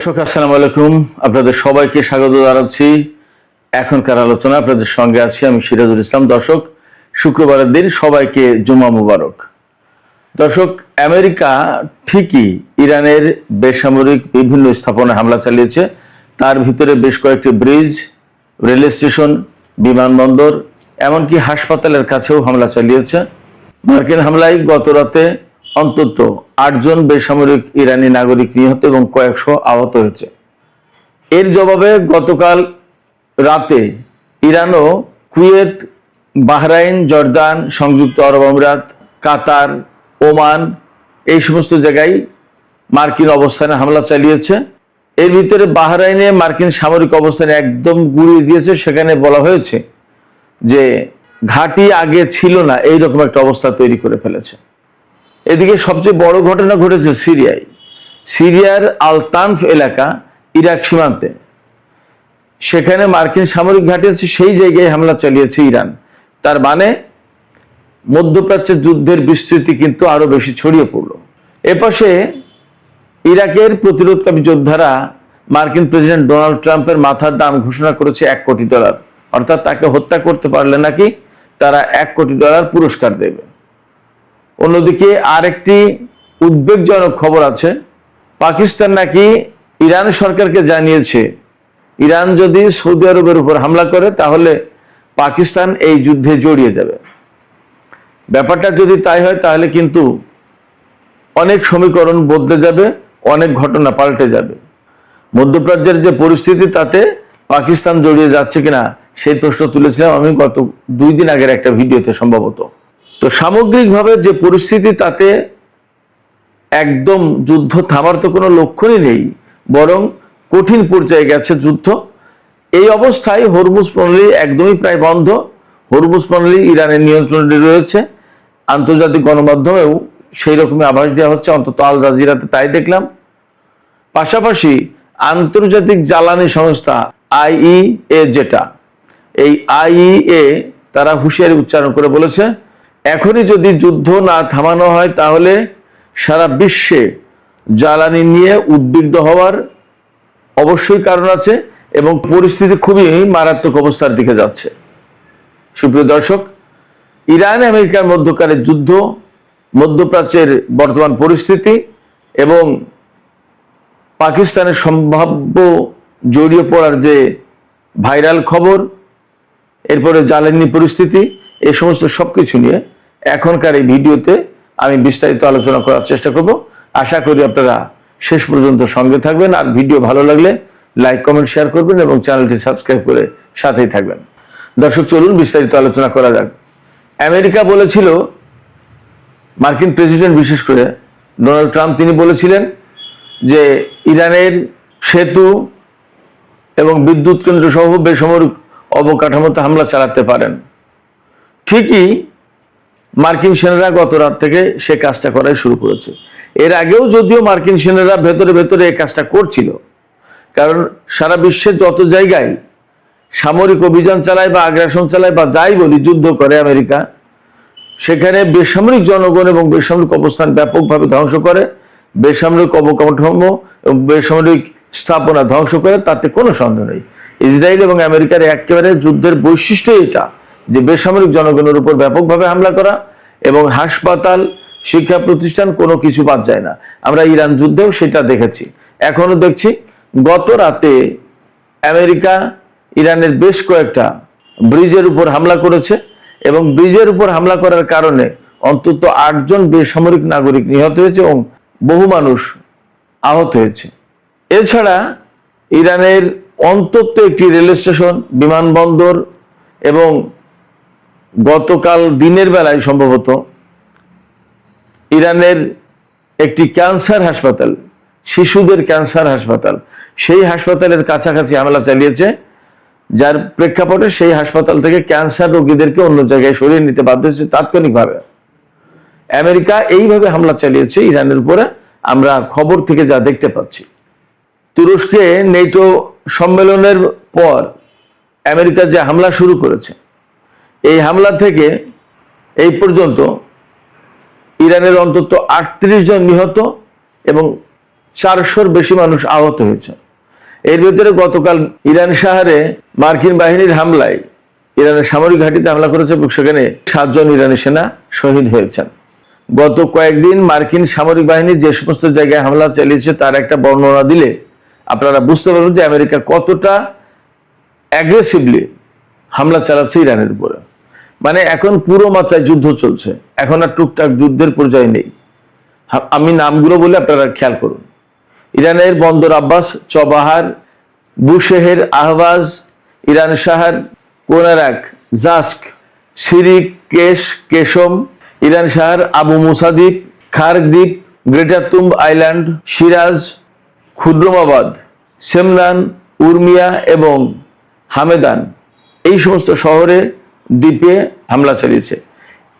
দর্শক আসসালামু আলাইকুম, আপনাদের সবাইকে স্বাগত জানাচ্ছি। এখনকার আলোচনা আপনাদের সঙ্গে আছি আমি সিরাজুল ইসলাম। দর্শক, শুক্রবারের দিন সবাইকে জুমা মুবারক। দর্শক, আমেরিকা ঠিকই ইরানের বেসামরিক বিভিন্ন স্থাপনায় হামলা চালিয়েছে। তার ভিতরে বেশ কয়েকটি ব্রিজ, রেল স্টেশন, বিমানবন্দর, এমনকি হাসপাতালের কাছেও হামলা চালিয়েছে। মার্কিন হামলায় গত রাতে অন্তত 8 জন বেসামরিক ইরানি নাগরিক নিহত এবং কয়েকশো আহত হয়েছে। এর জবাবে গতকাল রাতে ইরানও কুয়েত, বাহরাইন, জর্দান, সংযুক্ত আরব আমিরাত, কাতার, ওমান এই সমস্ত জায়গায় মার্কিন অবস্থানে হামলা চালিয়েছে। এর ভিতরে বাহরাইনে মার্কিন সামরিক অবস্থানে একদম গুঁড়িয়ে দিয়েছে। সেখানে বলা হয়েছে যে ঘাঁটি আগে ছিল না, এইরকম একটা অবস্থা তৈরি করে ফেলেছে। এদিকে সবচেয়ে বড় ঘটনা ঘটেছে সিরিয়ায়। সিরিয়ার আল তানফ এলাকা, ইরাক সীমান্তে, সেখানে মার্কিন সামরিক ঘাঁটি আছে, সেই জায়গায় হামলা চালিয়েছে ইরান। তার মানে মধ্যপ্রাচ্যের যুদ্ধের বিস্তৃতি কিন্তু আরো বেশি ছড়িয়ে পড়ল। এপাশে ইরাকের প্রতিরোধকারী যোদ্ধারা মার্কিন প্রেসিডেন্ট ডোনাল্ড ট্রাম্পের মাথার দাম ঘোষণা করেছে $1 কোটি, অর্থাৎ তাকে হত্যা করতে পারলে নাকি তারা $1 কোটি পুরস্কার দেবে। অন্যদিকে আরেকটি উদ্বেগজনক খবর আছে। পাকিস্তান নাকি ইরান সরকারকে জানিয়েছে ইরান যদি সৌদি আরবের উপর হামলা করে তাহলে পাকিস্তান এই যুদ্ধে জড়িয়ে যাবে। ব্যাপারটা যদি তাই হয় তাহলে কিন্তু অনেক সমীকরণ বদলে যাবে, অনেক ঘটনা পাল্টে যাবে। মধ্যপ্রাচ্যের যে পরিস্থিতি, তাতে পাকিস্তান জড়িয়ে যাচ্ছে কিনা সেই প্রশ্ন তুলেছিলাম আমি গত 2 দিন আগের একটা ভিডিওতে সম্ভবত। তো সামগ্রিকভাবে যে পরিস্থিতি, তাতে একদম যুদ্ধ থামার তো কোনো লক্ষণই নেই, বরং কঠিন পর্যায়ে গেছে যুদ্ধ। এই অবস্থায় হরমুজ প্রণালী একদমই প্রায় বন্ধ। হরমুজ প্রণালী ইরানের নিয়ন্ত্রণে রয়েছে। আন্তর্জাতিক গণমাধ্যমেও সেই রকমই আভাস দেওয়া হচ্ছে, অন্তত আল জাজিরাতে তাই দেখলাম। পাশাপাশি আন্তর্জাতিক জ্বালানি সংস্থা IEA, যেটা এই IEA, তারা হুঁশিয়ারি উচ্চারণ করে বলেছে এখনই যদি যুদ্ধ না থামানো হয় তাহলে সারা বিশ্বে জ্বালানি নিয়ে উদ্বিগ্ন হওয়ার অবশ্যই কারণ আছে এবং পরিস্থিতি খুবই মারাত্মক অবস্থার দিকে যাচ্ছে। সুপ্রিয় দর্শক, ইরান আমেরিকার মধ্যকারের যুদ্ধ, মধ্যপ্রাচ্যের বর্তমান পরিস্থিতি এবং পাকিস্তানের সম্ভাব্য জড়িয়ে পড়ার যে ভাইরাল খবর, এরপরে জ্বালানি পরিস্থিতি, এই সমস্ত সবকিছু নিয়ে এখনকার এই ভিডিওতে আমি বিস্তারিত আলোচনা করার চেষ্টা করব। আশা করি আপনারা শেষ পর্যন্ত সঙ্গে থাকবেন। আর ভিডিও ভালো লাগলে লাইক, কমেন্ট, শেয়ার করবেন এবং চ্যানেলটি সাবস্ক্রাইব করে সাথেই থাকবেন। দর্শক, চলুন বিস্তারিত আলোচনা করা যাক। আমেরিকা বলেছিল, মার্কিন প্রেসিডেন্ট বিশেষ করে ডোনাল্ড ট্রাম্প, তিনি বলেছিলেন যে ইরানের সেতু এবং বিদ্যুৎ কেন্দ্র সহ বেসামরিক অবকাঠামোতে হামলা চালাতে পারেন। ঠিকই মার্কিন সেনারা গত রাত থেকে সে কাজটা করাই শুরু করেছে। এর আগেও যদিও মার্কিন সেনারা ভেতরে ভেতরে এই কাজটা করছিল, কারণ সারা বিশ্বের যত জায়গায় সামরিক অভিযান চালায় বা আগ্রাসন চালায় বা যাই বলি, যুদ্ধ করে আমেরিকা, সেখানে বেসামরিক জনগণ এবং বেসামরিক অবস্থান ব্যাপকভাবে ধ্বংস করে, বেসামরিক অবকাঠামো এবং বেসামরিক স্থাপনা ধ্বংস করে, তাতে কোনো সন্দেহ নেই। ইসরায়েল এবং আমেরিকার একেবারে যুদ্ধের বৈশিষ্ট্য এটা যে বেসামরিক জনগণের উপর ব্যাপকভাবে হামলা করা এবং হাসপাতাল, শিক্ষা প্রতিষ্ঠান, কোনো কিছু বাদ যায় না। আমরা ইরান যুদ্ধেও সেটা দেখেছি, এখনো দেখছি। গত রাতে আমেরিকা ইরানের বেশ কয়েকটা ব্রিজের উপর হামলা করেছে এবং ব্রিজের উপর হামলা করার কারণে অন্তত 8 জন বেসামরিক নাগরিক নিহত হয়েছে এবং বহু মানুষ আহত হয়েছে। এছাড়া ইরানের অন্তত একটি রেল স্টেশন, বিমানবন্দর এবং গতকাল দিনের বেলায় সম্ভবত ইরানের একটি ক্যান্সার হাসপাতাল, শিশুদের ক্যান্সার হাসপাতাল, সেই হাসপাতালের কাছাকাছি হামলা চালিয়েছে, যার প্রেক্ষাপটে সেই হাসপাতাল থেকে ক্যান্সার রোগীদেরকে অন্য জায়গায় সরিয়ে নিতে বাধ্য হয়েছে তাৎক্ষণিকভাবে। আমেরিকা এইভাবে হামলা চালিয়েছে ইরানের উপরে, আমরা খবর থেকে যা দেখতে পাচ্ছি। তুরস্কে নেটো সম্মেলনের পর আমেরিকা যে হামলা শুরু করেছে, এই হামলা থেকে এই পর্যন্ত ইরানের অন্তত 38 জন নিহত এবং 400-র বেশি মানুষ আহত হয়েছে। এর ভিতরে গতকাল ইরান শহরে মার্কিন বাহিনীর হামলায় ইরানের সামরিক ঘাঁটিতে হামলা করেছে এবং সেখানে 7 জন ইরানি সেনা শহীদ হয়েছেন। গত কয়েকদিন মার্কিন সামরিক বাহিনী যে সমস্ত জায়গায় হামলা চালিয়েছে তার একটা বর্ণনা দিলে আপনারা বুঝতে পারবেন যে আমেরিকা কতটা অ্যাগ্রেসিভলি হামলা চালাচ্ছে ইরানের উপরে। মানে এখন পুরো মাত্রায় যুদ্ধ চলছে, এখন আর টুকটাক যুদ্ধের পর্যায়ে নেই। আমি নামগুলো বলে আপনারা খেয়াল করুন। ইরানের বন্দর আব্বাস, চবাহার, বুশেহের, আহবাজ, ইরান শাহর, কোনারাক, জাস্ক, সিরিক, কেশম, ইরান শাহর, আবু মুসা দ্বীপ, খার্ক দ্বীপ, গ্রেটার তুম্ব আইল্যান্ড, সিরাজ, খুদ্রমাবাদ, সেমনান, উর্মিয়া এবং হামেদান, এই সমস্ত শহরে দ্বীপে হামলা চালিয়েছে।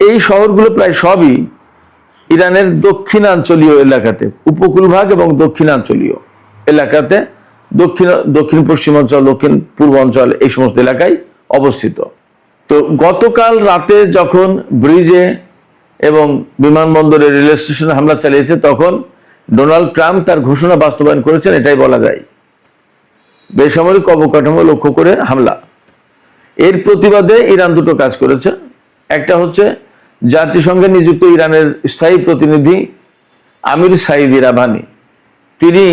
এই শহরগুলো প্রায় সবই ইরানের দক্ষিণাঞ্চলীয় এলাকাতে, উপকূলভাগ এবং দক্ষিণাঞ্চলীয় এলাকাতে, দক্ষিণ পশ্চিমাঞ্চল, দক্ষিণ পূর্বাঞ্চল, এই সমস্ত এলাকায় অবস্থিত। তো গতকাল রাতে যখন ব্রিজে এবং বিমানবন্দরে, রেল স্টেশনে হামলা চালিয়েছে তখন ডোনাল্ড ট্রাম্প তার ঘোষণা বাস্তবায়ন করেছেন, এটাই বলা যায়। বেসামরিক অবকাঠামো লক্ষ্য করে হামলা। এর প্রতিবাদে ইরান দুটো কাজ করেছে। একটা হচ্ছে জাতিসংঘে নিযুক্ত ইরানের স্থায়ী প্রতিনিধি আমির সাইদ ইরাভানি, তিনি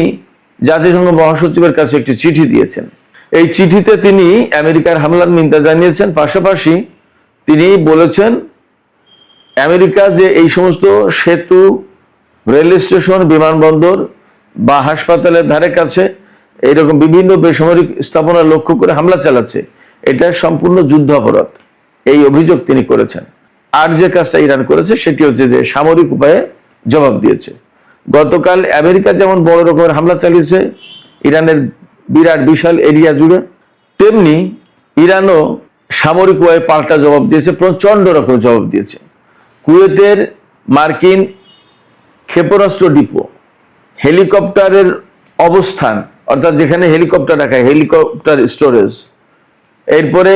জাতিসংঘ মহাসচিবের কাছে একটি চিঠি দিয়েছেন। এই চিঠিতে তিনি আমেরিকার হামলার নিন্দা জানিয়েছেন। পাশাপাশি তিনি বলেছেন আমেরিকা যে এই সমস্ত সেতু, রেল স্টেশন, বিমানবন্দর বা হাসপাতালের ধারে কাছে এইরকম বিভিন্ন বেসামরিক স্থাপনা লক্ষ্য করে হামলা চালাচ্ছে, এটা সম্পূর্ণ যুদ্ধ অপরাধ, এই অভিযোগ তিনি করেছেন। আর যে কাজটা ইরান করেছে সেটি হচ্ছে যে সামরিক উপায়ে জবাব দিয়েছে। গতকাল আমেরিকা যেমন বড় রকমের হামলা চালিয়েছে ইরানের বিরাট বিশাল এরিয়া জুড়ে, তেমনি ইরানও সামরিক উপায়ে পাল্টা জবাব দিয়েছে, প্রচন্ড রকম জবাব দিয়েছে। কুয়েতের মার্কিন ক্ষেপণাস্ত্র ডিপো, হেলিকপ্টারের অবস্থান, অর্থাৎ যেখানে হেলিকপ্টার রাখা, হেলিকপ্টার স্টোরেজ, এরপরে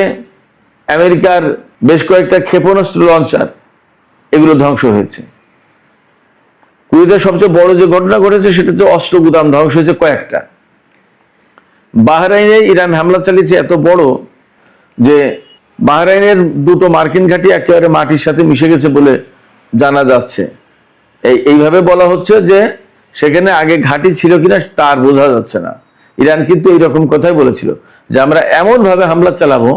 আমেরিকার বেশ কয়েকটা ক্ষেপণাস্ত্র লঞ্চার, এগুলো ধ্বংস হয়েছে। কুয়েতের সবচেয়ে বড় যে ঘটনা ঘটেছে সেটা হচ্ছে অস্ত্র গুদাম ধ্বংস হয়েছে কয়েকটা। বাহরাইনে ইরান হামলা চালিয়েছে এত বড় যে বাহরাইনের দুটো মার্কিন ঘাঁটি একেবারে মাটির সাথে মিশে গেছে বলে জানা যাচ্ছে। এইভাবে বলা হচ্ছে যে সেখানে আগে ঘাঁটি ছিল কিনা তার বোঝা যাচ্ছে না। ইরান কিন্তু এইরকম কথাই বলেছিল যে আমরা এমনভাবে হামলা চালাবো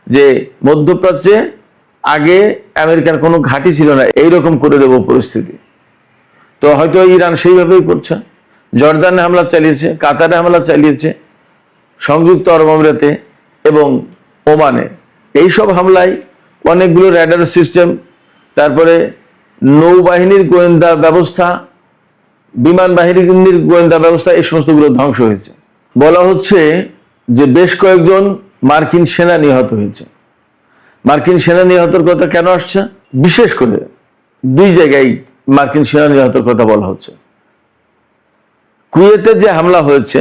যে মধ্যপ্রাচ্যে আগে আমেরিকার কোনো ঘাঁটি ছিল না, এইরকম করে দেব পরিস্থিতি। তো হয়তো ইরান সেইভাবেই করছে। জর্দানে হামলা চালিয়েছে, কাতারে হামলা চালিয়েছে, সংযুক্ত আরব আমিরাতে এবং ওমানে। এইসব হামলায় অনেকগুলো র্যাডার সিস্টেম, তারপরে নৌবাহিনীর গোয়েন্দা ব্যবস্থা, বিমান বাহিনীর গোয়েন্দা ব্যবস্থা, এই সমস্তগুলো ধ্বংস হয়েছে। বলা হচ্ছে যে বেশ কয়েকজন মার্কিন সেনা নিহত হয়েছে। মার্কিন সেনা নিহতের কথা কেন আসছে? বিশেষ করে দুই জায়গায় মার্কিন সেনা নিহতের কথা বলা হচ্ছে। কুয়েতে যে হামলা হয়েছে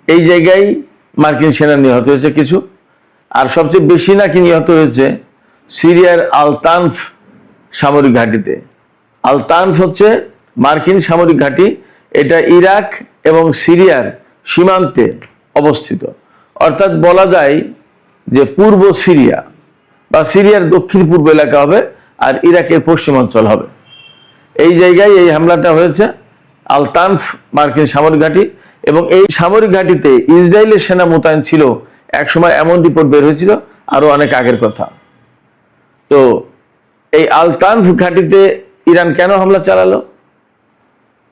এই জায়গায় মার্কিন সেনা নিহত হয়েছে কিছু, আর সবচেয়ে বেশি নাকি নিহত হয়েছে সিরিয়ার আল-তানফ সামরিক ঘাঁটিতে। আল-তানফ হচ্ছে মার্কিন সামরিক ঘাঁটি, এটা ইরাক এবং সিরিয়ার সীমান্তে অবস্থিত। অর্থাৎ বলা যায় যে পূর্ব সিরিয়া বা সিরিয়ার দক্ষিণ পূর্ব এলাকা হবে আর ইরাকের পশ্চিমাঞ্চল হবে। এই জায়গায় এই হামলাটা হয়েছে, আল-তানফ মার্কিন সামরিক ঘাঁটি। এবং এই সামরিক ঘাঁটিতে ইসরায়েলের সেনা মোতায়েন ছিল একসময়, এমন রিপোর্ট বের হয়েছিল, আরো অনেক আগের কথা। তো এই আল-তানফ ঘাঁটিতে ইরান কেন হামলা চালালো?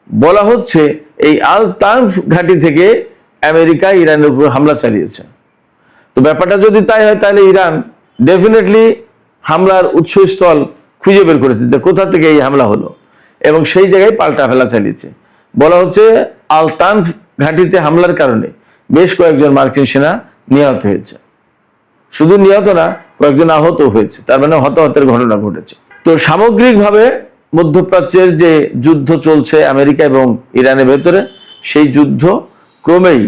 বলা হচ্ছে এই আল-তানফ ঘাঁটি থেকে আমেরিকা ইরানের উপর হামলা চালিয়েছে। তো ব্যাপারটা যদি তাই হয় তাহলে ইরান ডেফিনেটলি হামলার উৎসস্থল খুঁজে বের করেছে যে কোথা থেকে এই হামলা হলো, এবং সেই জায়গায় পাল্টা হামলা চালিয়েছে। বলা হচ্ছে আল-তানফ ঘাঁটিতে হামলার কারণে বেশ কয়েকজন মার্কিন সেনা নিহত হয়েছে। শুধু নিহত না, কয়েকজন আহত হয়েছে, তার মানে হতাহতের ঘটনা ঘটেছে। তো সামগ্রিকভাবে মধ্যপ্রাচ্যের যে যুদ্ধ চলছে আমেরিকা এবং ইরানের ভেতরে, সেই যুদ্ধ ক্রমেই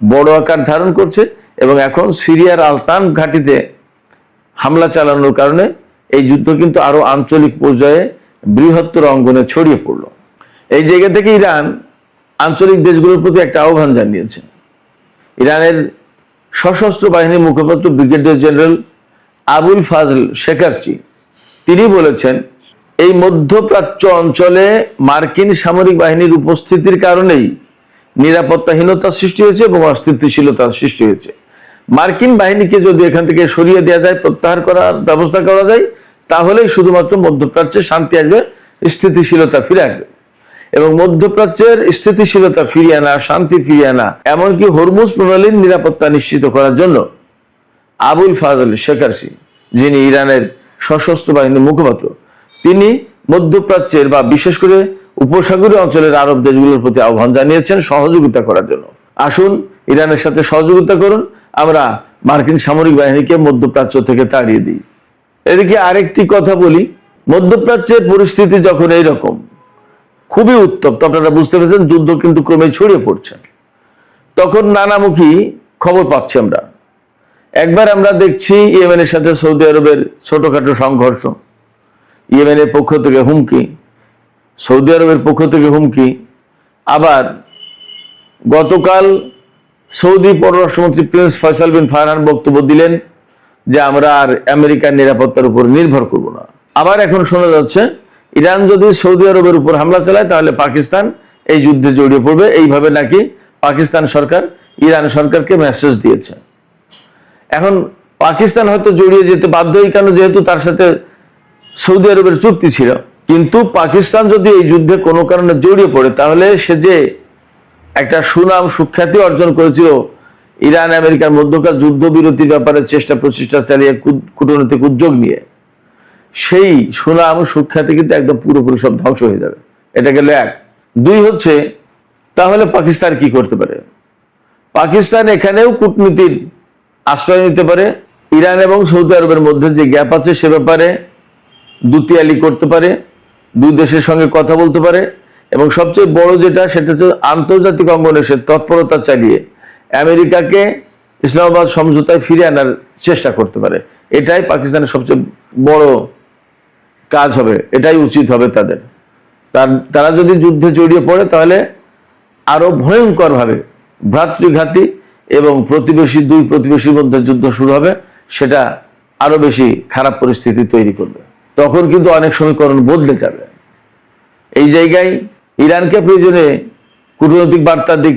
বড় আকার ধারণ করছে এবং এখন সিরিয়ার আল-তানফ ঘাঁটিতে হামলা চালানোর কারণে এই যুদ্ধ কিন্তু আরো আঞ্চলিক পর্যায়ে বৃহত্তর অঙ্গনে ছড়িয়ে পড়ল। এই জায়গা থেকে ইরান আঞ্চলিক দেশগুলোর প্রতি একটা আহ্বান জানিয়েছেন। ইরানের সশস্ত্র বাহিনীর মুখপাত্র ব্রিগেডিয়ার জেনারেল আবুল ফাজল শেখারচি তিনি বলেছেন, এই মধ্যপ্রাচ্য অঞ্চলে মার্কিন সামরিক বাহিনীর উপস্থিতির কারণেই নিরাপত্তাহীনতা সৃষ্টি হয়েছে এবং অস্থিতিশীলতার সৃষ্টি হয়েছে। মার্কিন বাহিনীকে যদি এখান থেকে সরিয়ে দেওয়া যায়, প্রত্যাহার করার ব্যবস্থা করা যায়, তাহলেই শুধুমাত্র মধ্যপ্রাচ্যে শান্তি আসবে, স্থিতিশীলতা ফিরে আসবে। এবং মধ্যপ্রাচ্যের স্থিতিশীলতা ফিরিয়ে আনা, শান্তি ফিরিয়ে আনা, এমনকি হরমুজ প্রণালীর নিরাপত্তা নিশ্চিত করার জন্য আবুল ফাজল শেখারচি, যিনি ইরানের সশস্ত্র বাহিনীর মুখপাত্র, তিনি মধ্যপ্রাচ্যের বা বিশেষ করে উপসাগরীয় অঞ্চলের আরব দেশগুলোর প্রতি আহ্বান জানিয়েছেন সহযোগিতা করার জন্য। আসুন ইরানের সাথে সহযোগিতা করুন, আমরা মার্কিন সামরিক বাহিনীকে মধ্যপ্রাচ্য থেকে তাড়িয়ে দিই। এদিকে আরেকটি কথা বলি, মধ্যপ্রাচ্যের পরিস্থিতি যখন এইরকম খুবই উত্তপ্ত, আপনারা বুঝতে পেরেছেন, যুদ্ধ কিন্তু ক্রমে ছড়িয়ে পড়ছে, তখন নানামুখী খবর পাচ্ছি আমরা। একবার আমরা দেখছি ইয়েমেনের সাথে সৌদি আরবের ছোটখাটো সংঘর্ষ, ইয়েমেনের পক্ষ থেকে হুমকি, সৌদি আরবের পক্ষ থেকে হুমকি। আবার গতকাল সৌদি পররাষ্ট্রমন্ত্রী প্রিন্স ফয়সাল বিন ফারহান বক্তব্য দিলেন যে আমরা আর আমেরিকার নিরাপত্তার উপর নির্ভর করব না। আবার এখন শোনা যাচ্ছে ইরান যদি সৌদি আরবের উপর হামলা চালায় তাহলে পাকিস্তান এই যুদ্ধে জড়িয়ে পড়বে, এইভাবে নাকি পাকিস্তান সরকার ইরান সরকারকে মেসেজ দিয়েছে। এখন পাকিস্তান হয়তো জড়িয়ে যেতে বাধ্যই, কেন যেহেতু তার সাথে সৌদি আরবের চুক্তি ছিল। কিন্তু পাকিস্তান যদি এই যুদ্ধে কোনো কারণে জড়িয়ে পড়ে, তাহলে সে যে একটা সুনাম সুখ্যাতি অর্জন করেছিল ইরান আমেরিকার মধ্যকার যুদ্ধবিরতির ব্যাপারে চেষ্টা প্রচেষ্টা চালিয়ে কূটনৈতিক উদ্যোগ নিয়ে, সেই সুনাম সুখ্যাতি কিন্তু একদম পুরোপুরি সব ধ্বংস হয়ে যাবে। এটা গেল এক। দুই হচ্ছে, তাহলে পাকিস্তান কি করতে পারে? পাকিস্তান এখানেও কূটনীতির আশ্রয় নিতে পারে, ইরান এবং সৌদি আরবের মধ্যে যে গ্যাপ আছে সে ব্যাপারে দুতিয়ালি করতে পারে, দুই দেশের সঙ্গে কথা বলতে পারে, এবং সবচেয়ে বড় যেটা সেটা হচ্ছে আন্তর্জাতিক অঙ্গনে সে তৎপরতা চালিয়ে আমেরিকাকে ইসলামাবাদ সমঝোতায় ফিরে আনার চেষ্টা করতে পারে। এটাই পাকিস্তানের সবচেয়ে বড় কাজ হবে, এটাই উচিত হবে তাদের। তারা যদি যুদ্ধে জড়িয়ে পড়ে তাহলে আরো ভয়ঙ্করভাবে ভ্রাতৃঘাতী এবং দুই প্রতিবেশীর মধ্যে যুদ্ধ শুরু হবে, সেটা আরো বেশি খারাপ পরিস্থিতি তৈরি করবে। তখন কিন্তু অনেক সমীকরণ বদলে যাবে। এই জায়গায় ইরানকে প্রয়োজনে কূটনৈতিক বার্তা দিক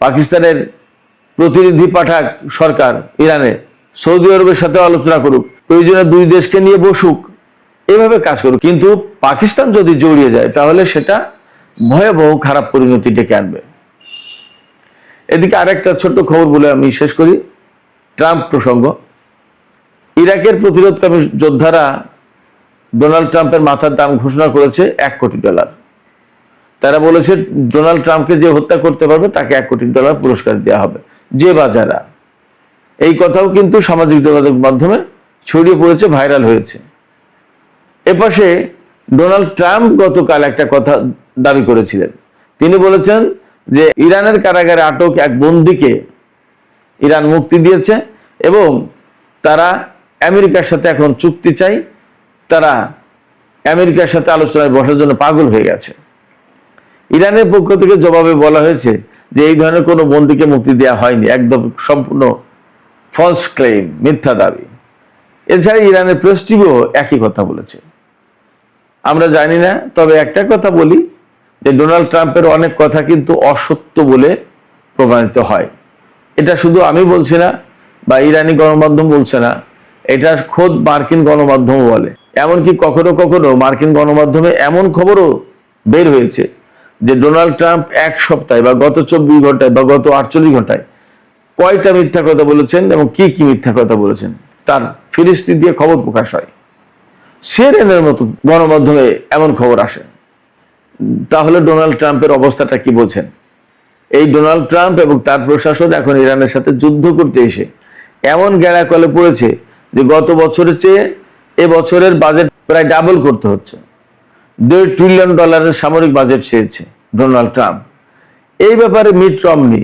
পাকিস্তানের প্রতিনিধি পাঠাক সরকার ইরানে, সৌদি আরবের সাথে আলোচনা করুক, প্রয়োজনে দুই দেশকে নিয়ে বসুক, এভাবে কাজ করুক। কিন্তু পাকিস্তান যদি জড়িয়ে যায় তাহলে সেটা ভয়াবহ খারাপ পরিণতি ডেকে আনবে। এদিকে আরেকটা ছোট্ট খবর বলে আমি শেষ করি, ট্রাম্প প্রসঙ্গ। ইরাকের প্রতিরোধকামী যোদ্ধারা ডোনাল্ড ট্রাম্পের মাথার দাম ঘোষণা করেছে $1 কোটি। তারা বলেছে ডোনাল্ড ট্রাম্পকে যে হত্যা করতে পারবে তাকে $1 কোটি পুরস্কার দেওয়া হবে, যে বা যারা। এই কথাও কিন্তু সামাজিক যোগাযোগ মাধ্যমে ছড়িয়ে পড়েছে, ভাইরাল হয়েছে। এপাশে ডোনাল্ড ট্রাম্প গতকাল একটা কথা দাবি করেছিলেন। তিনি বলেছেন যে ইরানের কারাগারে আটক এক বন্দীকে ইরান মুক্তি দিয়েছে এবং তারা আমেরিকার সাথে এখন চুক্তি চাই, তারা আমেরিকার সাথে আলোচনায় বসার জন্য পাগল হয়ে গেছে। ইরানের পক্ষ থেকে জবাবে বলা হয়েছে যে এই ধরনের কোনো বন্দীকে মুক্তি দেওয়া হয়নি, একদম সম্পূর্ণ ফলস ক্লেম, মিথ্যা দাবি। এছাড়া ইরানের প্রেস টিভিও একই কথা বলেছে। আমরা জানি না, তবে একটা কথা বলি যে ডোনাল্ড ট্রাম্পের অনেক কথা কিন্তু অসত্য বলে প্রমাণিত হয়। এটা শুধু আমি বলছি না বা ইরানি গণমাধ্যম বলছে না, এটা খোদ মার্কিন গণমাধ্যম বলে। এমনকি কখনো কখনো মার্কিন গণমাধ্যমে এমন খবরও বের হয়েছে যে ডোনাল্ড ট্রাম্প এক সপ্তাহে বা গত 24 ঘন্টায় বা গত 48 ঘন্টায় কয়টা মিথ্যা কথা বলেছেন এবং কি কি মিথ্যা কথা বলেছেন তার ফিরিস্তি দিয়ে খবর প্রকাশ হয়। সিএনএনের মতো গণমাধ্যমে এমন খবর আসে। তাহলে ডোনাল্ড ট্রাম্পের অবস্থাটা কি বোঝেন? এই ডোনাল্ড ট্রাম্প এবং তার প্রশাসন এখন ইরানের সাথে যুদ্ধ করতে এসে এমন গ্যাড়াকলে পড়েছে যে গত বছরের চেয়ে এবছরের বাজেট প্রায় ডাবল করতে হচ্ছে। $1.5 ট্রিলিয়ন সামরিক বাজেট চেয়েছে ডোনাল্ড ট্রাম্প। এই ব্যাপারে মিট রমনি,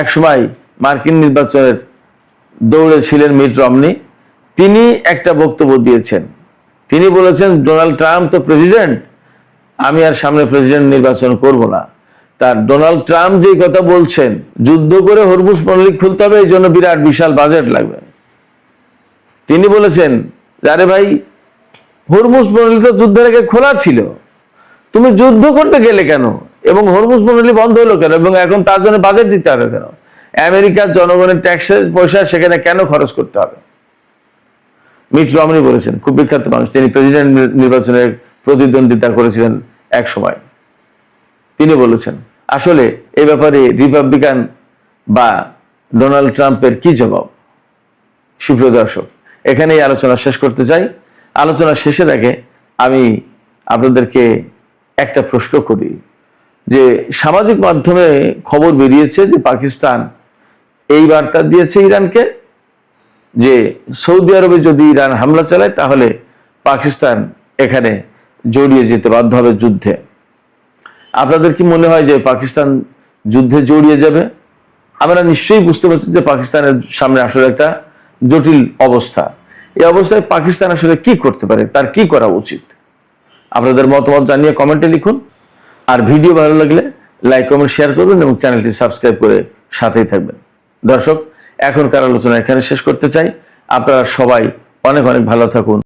একসময় মার্কিন নির্বাচনের দৌড়ে ছিলেন মিট রমনি, তিনি একটা বক্তব্য দিয়েছেন। তিনি বলেছেন ডোনাল্ড ট্রাম্প তো প্রেসিডেন্ট, আমি আর সামনে প্রেসিডেন্ট নির্বাচন করব না, তার ডোনাল্ড ট্রাম্প যে কথা বলছেন, যুদ্ধ করে হরমুজ প্রণালী খুলতে হবে, এই জন্য বিরাট বিশাল বাজেট লাগবে। তিনি বলেছেন, আরে ভাই, হরমুজ প্রণালী তো যুদ্ধের আগে খোলা ছিল, তুমি যুদ্ধ করতে গেলে কেন, এবং হরমুজ প্রণালী বন্ধ হলো কেন, এবং এখন তার জন্য বাজেট দিতে হবে কেন? আমেরিকার জনগণের ট্যাক্সের পয়সা সেখানে কেন খরচ করতে হবে? মিট রমনি বলেছেন, খুব বিখ্যাত মানুষ, তিনি প্রেসিডেন্ট নির্বাচনে প্রতিদ্বন্দ্বিতা করেছিলেন এক সময়। তিনি বলেছেন, আসলে এই ব্যাপারে রিপাবলিকান বা ডোনাল্ড ট্রাম্পের কি জবাব? সুপ্রিয় দর্শক, এখানেই আলোচনা শেষ করতে চাই। আলোচনা শেষের আগে আমি আপনাদেরকে একটা প্রশ্ন করি, যে সামাজিক মাধ্যমে খবর বেরিয়েছে যে পাকিস্তান এই বার্তা দিয়েছে ইরানকে যে সৌদি আরবে যদি ইরান হামলা চালায় তাহলে পাকিস্তান এখানে জড়িয়ে যেতে বাধ্য হবে যুদ্ধে। আপনাদের কি মনে হয় যে পাকিস্তান যুদ্ধে জড়িয়ে যাবে? আমরা নিশ্চয়ই বুঝতে পারছি যে পাকিস্তানের সামনে আসলে একটা জটিল অবস্থা। এই অবস্থায় পাকিস্তান আসলে কি করতে পারে, তার কি করা উচিত? আপনাদের মতামত জানিয়ে কমেন্টে লিখুন। আর ভিডিও ভালো লাগলে লাইক, কমেন্ট, শেয়ার করবেন এবং চ্যানেলটি সাবস্ক্রাইব করে সাথেই থাকবেন। দর্শক, এখনকার আলোচনা এখানে শেষ করতে চাই। আপনারা সবাই অনেক অনেক ভালো থাকুন।